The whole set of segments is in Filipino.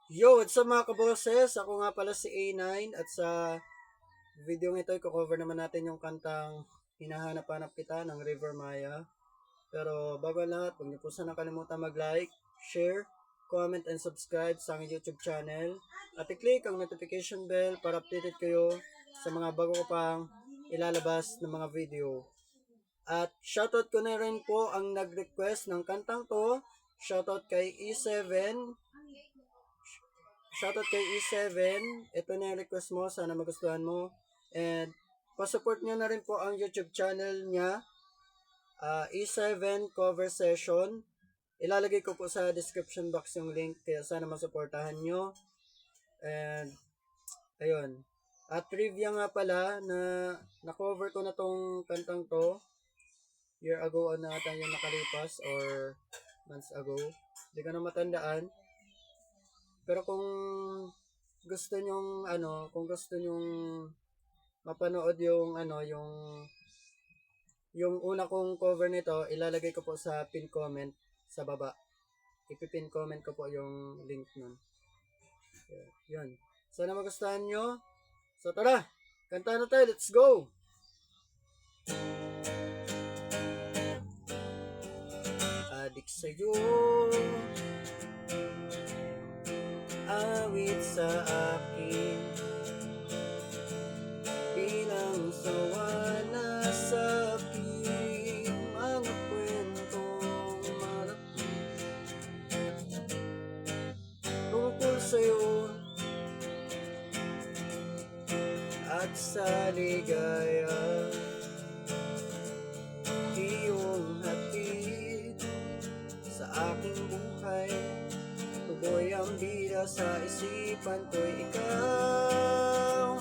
Yo, what's up mga kaboses? Ako nga pala si A9 at sa video ito i-cover naman natin yung kantang Hinahanap-hanap kita ng River Maya. Pero bago ang lahat, huwag niyo po sana kalimutan mag-like, share, comment, and subscribe sa aking YouTube channel. At i-click ang notification bell para updated kayo sa mga bago ko pang ilalabas ng mga video. At shoutout ko na rin po ang nag-request ng kantang to. Shoutout kay E7. Shoutout kay E7. Ito na yung request mo. Sana magustuhan mo. And pa-support nyo na rin po ang YouTube channel niya. E7 Cover Session. Ilalagay ko po sa description box yung link. Kaya sana masuportahan nyo. And ayun. At trivia nga pala na na-cover ko na tong kantang to. Year ago na ata yung nakalipas or months ago. Hindi ko na matandaan. Pero kung gusto nyong mapanood yung una kong cover nito, ilalagay ko po sa pin comment sa baba. Ipipin comment ko po yung link nun. Yun. Sana magustuhan nyo. So tara, kanta na tayo. Let's go! Adik sa'yo, awit sa akin, bilang sawa na sa akin, mga kwentong malapit tungkol sa'yo at sa ligaya, iyong hatid sa aking buhay. Tuloy ang bida sa isipan ko'y ikaw.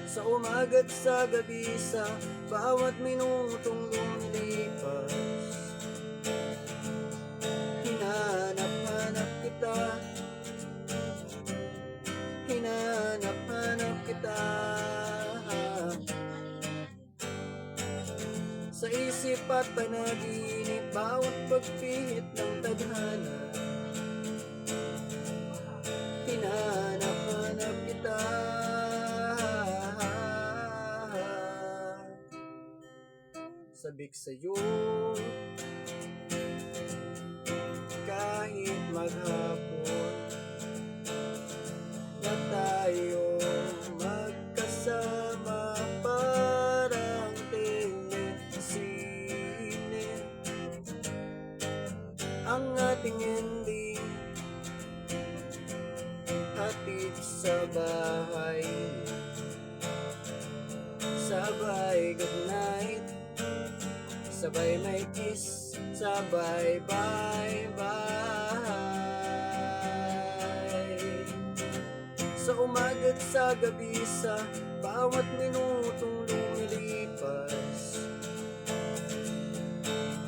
Sa umaga't sa gabi, sa bawat minutong lumilipas, hinanap-hanap kita, hinanap-hanap kita. Sa isip at panaginip, bawat pagpihit ng tadhana, hinanap-hanap kita. Sabik sa'yo kahit maghapon na tayo magkasama, parang telesine ang ating ending, hatid sa bahay, sabay good night, sabay may kiss, sabay bye bye. Sa umaga't sa gabi, sa bawat minutong lumilipas,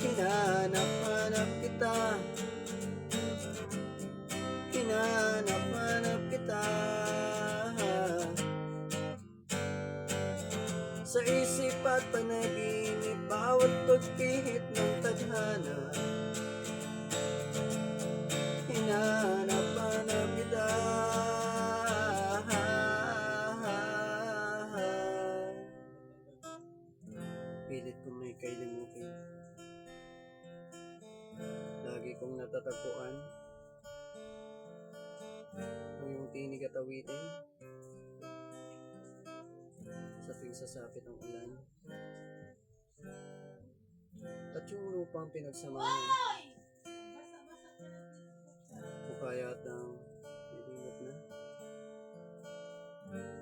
hinanap-hanap kita, hinanap-hanap kita. Sa isip at panaginip, bawat pagpihit ng tadhana, hinanap-hanap kita. Pilit kong may kailimutin, lagi kong natatagpuan ang iyong tinig at awitin sa tuwing sasapit ang ulan at yung lupang pinagsamahan o kaya at ang nilimot na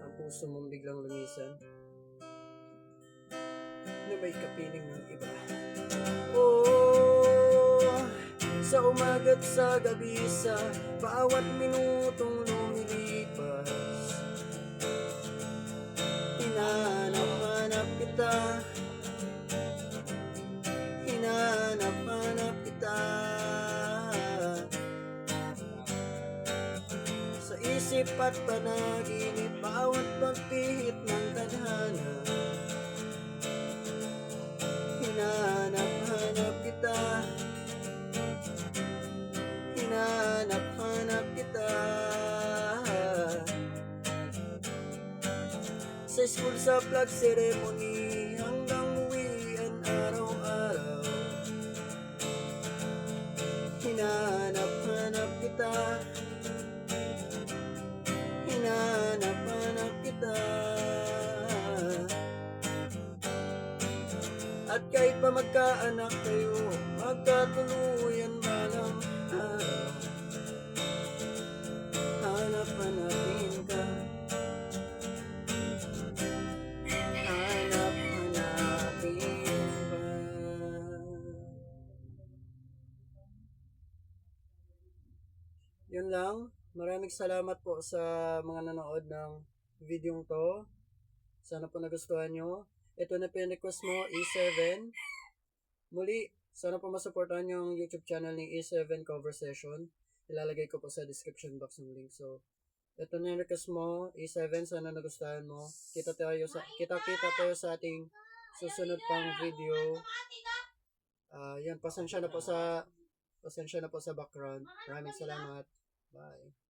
ang puso mong biglang lumisan na may kapiling ng iba. Oh, sa umaga't sa gabi, sa bawat minutong lumilipas, hinanap-hanap kita, hinanap-hanap kita. Sa isip at panaginip, bawat pagpihit ng tadhana, hinanap-hanap kita, hinanap-hanap kita. Sa school sa flag ceremony hanggang uwian araw-araw. Hinahanap-hanap kita, hinahanap-hanap kita. At kahit pa magkaanak kayo, magkatuluyan balang araw. Hanap-hanapin ka, hanap-hanapin pa. Yun lang. Maraming salamat po sa mga nanood ng video to. Sana po nagustuhan nyo. Ito na po yung request mo, E7. Muli, sana po masuportahan yung YouTube channel ni E7 Cover Session. Ilalagay ko po sa description box ng link. So, ito na yung request mo, E7. Sana nagustuhan mo. Kita-kita tayo sa ating susunod pang video. Yan, pasensya na po sa background. Maraming salamat. Bye.